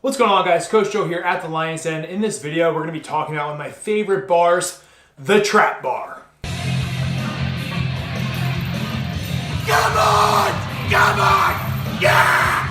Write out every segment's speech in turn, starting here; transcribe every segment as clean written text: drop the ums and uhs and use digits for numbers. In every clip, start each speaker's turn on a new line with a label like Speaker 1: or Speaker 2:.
Speaker 1: What's going on, guys? Coach Joe here at the Lion's Den. In this video, we're going to be talking about one of my favorite bars, the trap bar. Come on! Come on! Yeah!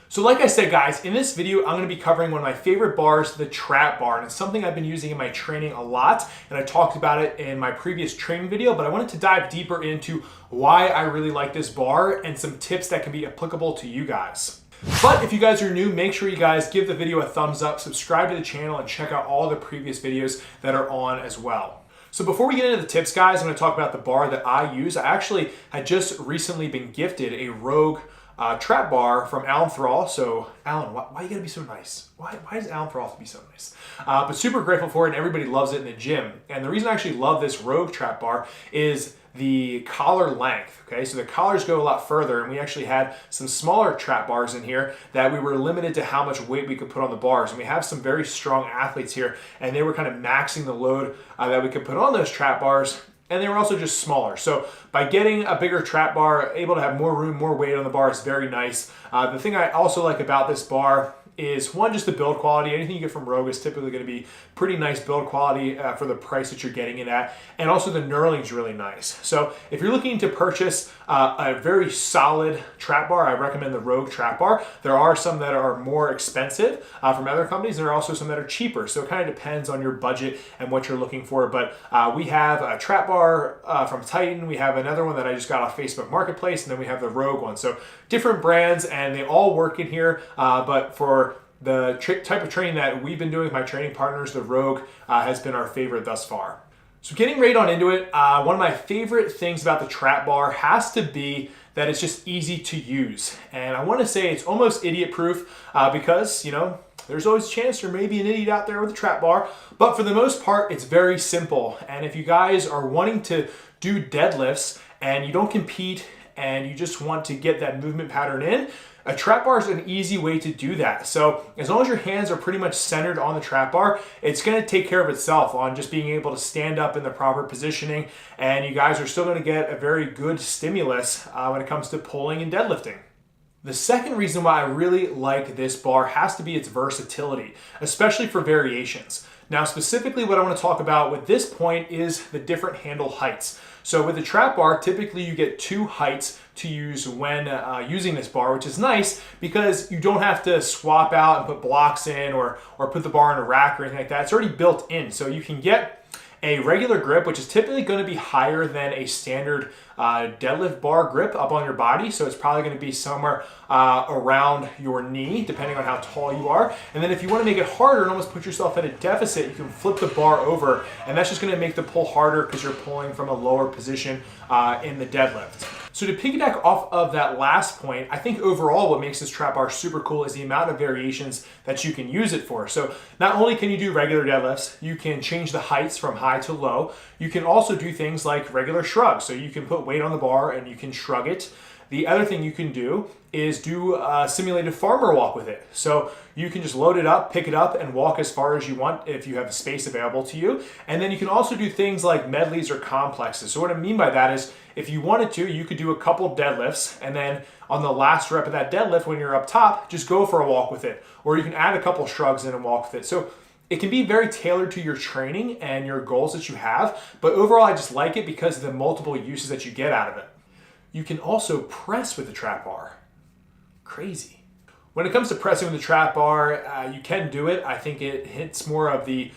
Speaker 1: So like I said, guys, in this video, I'm going to be covering one of my favorite bars, the trap bar. And it's something I've been using in my training a lot. And I talked about it in my previous training video, but I wanted to dive deeper into why I really like this bar and some tips that can be applicable to you guys. But if you guys are new, make sure you guys give the video a thumbs up, subscribe to the channel, and check out all the previous videos that are on as well. So before we get into the tips, guys, I'm going to talk about the bar that I use. I actually had just recently been gifted a Rogue trap bar from Alan Thrall. So Alan, why you gotta be so nice? Why does Alan Thrall have to be so nice? But super grateful for it, and everybody loves it in the gym. And the reason I actually love this Rogue trap bar is the collar length. Okay, so the collars go a lot further, and we actually had some smaller trap bars in here that we were limited to how much weight we could put on the bars. And we have some very strong athletes here, and they were kind of maxing the load that we could put on those trap bars. And they were also just smaller. So by getting a bigger trap bar, able to have more room, more weight on the bar is very nice. The thing I also like about this bar is, one, just the build quality. Anything you get from Rogue is typically going to be pretty nice build quality for the price that you're getting it at. And also the knurling is really nice. So if you're looking to purchase a very solid trap bar, I recommend the Rogue trap bar. There are some that are more expensive from other companies. There are also some that are cheaper. So it kind of depends on your budget and what you're looking for. But we have a trap bar from Titan. We have another one that I just got off Facebook Marketplace. And then we have the Rogue one. So different brands, and they all work in here. But for the type of training that we've been doing with my training partners, the Rogue has been our favorite thus far. So getting right on into it, one of my favorite things about the trap bar has to be that it's just easy to use. And I want to say it's almost idiot proof because, you know, there's always a chance there may be an idiot out there with a trap bar, but for the most part, it's very simple. And if you guys are wanting to do deadlifts and you don't compete and you just want to get that movement pattern in, a trap bar is an easy way to do that. So as long as your hands are pretty much centered on the trap bar, it's going to take care of itself on just being able to stand up in the proper positioning, and you guys are still going to get a very good stimulus when it comes to pulling and deadlifting. The second reason why I really like this bar has to be its versatility, especially for variations. Now, specifically what I want to talk about with this point is the different handle heights. So with the trap bar, typically you get two heights to use when using this bar, which is nice because you don't have to swap out and put blocks in or put the bar in a rack or anything like that. It's already built in. So you can get a regular grip, which is typically going to be higher than a standard deadlift bar grip up on your body. So it's probably going to be somewhere around your knee, depending on how tall you are. And then if you want to make it harder and almost put yourself at a deficit, you can flip the bar over, and that's just going to make the pull harder because you're pulling from a lower position in the deadlift. So to piggyback off of that last point, I think overall what makes this trap bar super cool is the amount of variations that you can use it for. So not only can you do regular deadlifts, you can change the heights from high to low. You can also do things like regular shrugs. So you can put weight on the bar and you can shrug it. The other thing you can do is do a simulated farmer walk with it. So you can just load it up, pick it up, and walk as far as you want if you have space available to you. And then you can also do things like medleys or complexes. So what I mean by that is if you wanted to, you could do a couple deadlifts, and then on the last rep of that deadlift, when you're up top, just go for a walk with it. Or you can add a couple shrugs in and walk with it. So it can be very tailored to your training and your goals that you have. But overall, I just like it because of the multiple uses that you get out of it. You can also press with the trap bar. Crazy. When it comes to pressing with the trap bar, you can do it. I think it hits more of the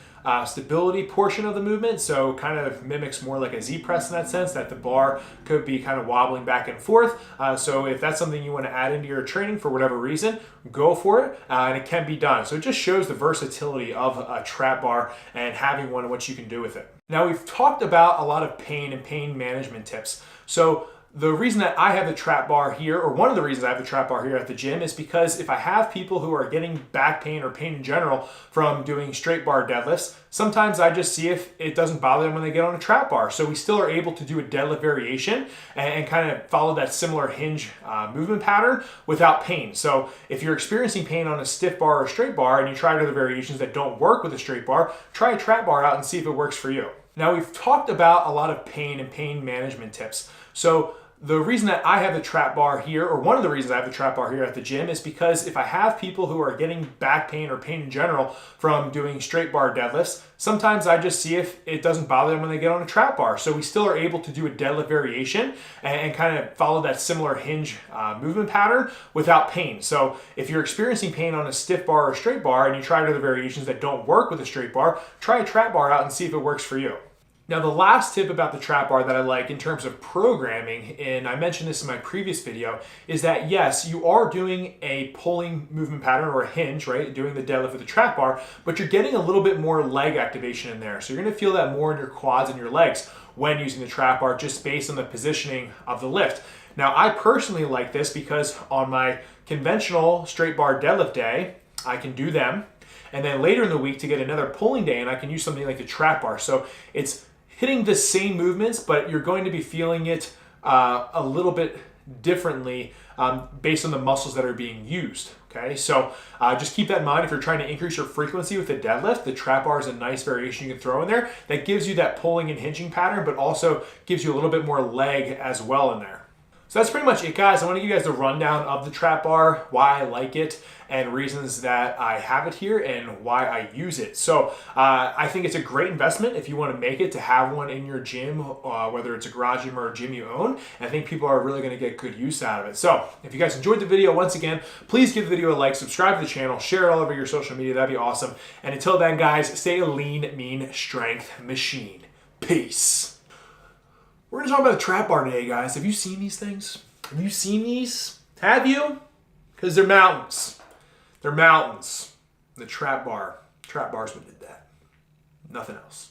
Speaker 1: stability portion of the movement, so kind of mimics more like a Z press in that sense, that the bar could be kind of wobbling back and forth. So if that's something you want to add into your training for whatever reason, go for it, and it can be done. So it just shows the versatility of a trap bar and having one and what you can do with it. Now, we've talked about a lot of pain and pain management tips. So the reason that I have the trap bar here, or one of the reasons I have the trap bar here at the gym, is because if I have people who are getting back pain or pain in general from doing straight bar deadlifts, sometimes I just see if it doesn't bother them when they get on a trap bar. So we still are able to do a deadlift variation and kind of follow that similar hinge movement pattern without pain. So if you're experiencing pain on a stiff bar or a straight bar and you try other variations that don't work with a straight bar, try a trap bar out and see if it works for you. Now, we've talked about a lot of pain and pain management tips. So The reason that I have the trap bar here, or one of the reasons I have the trap bar here at the gym, is because if I have people who are getting back pain or pain in general from doing straight bar deadlifts, sometimes I just see if it doesn't bother them when they get on a trap bar. So we still are able to do a deadlift variation and kind of follow that similar hinge movement pattern without pain. So if you're experiencing pain on a stiff bar or a straight bar and you try other variations that don't work with a straight bar, try a trap bar out and see if it works for you. Now, the last tip about the trap bar that I like in terms of programming, and I mentioned this in my previous video, is that yes, you are doing a pulling movement pattern or a hinge, right? Doing the deadlift with the trap bar, but you're getting a little bit more leg activation in there. So you're gonna feel that more in your quads and your legs when using the trap bar just based on the positioning of the lift. Now, I personally like this because on my conventional straight bar deadlift day, I can do them. And then later in the week to get another pulling day, and I can use something like the trap bar. So it's hitting the same movements, but you're going to be feeling it a little bit differently based on the muscles that are being used. Okay, so just keep that in mind if you're trying to increase your frequency with the deadlift. The trap bar is a nice variation you can throw in there that gives you that pulling and hinging pattern, but also gives you a little bit more leg as well in there. So that's pretty much it, guys. I want to give you guys the rundown of the trap bar, why I like it, and reasons that I have it here and why I use it. So I think it's a great investment if you want to make it to have one in your gym, whether it's a garage gym or a gym you own. And I think people are really going to get good use out of it. So if you guys enjoyed the video, once again, please give the video a like, subscribe to the channel, share it all over your social media. That'd be awesome. And until then, guys, stay a lean, mean strength machine. Peace. We're going to talk about the trap bar today, guys. Have you seen these things? Have you seen these? Have you? Because they're mountains. They're mountains. The trap bar's what did that. Nothing else.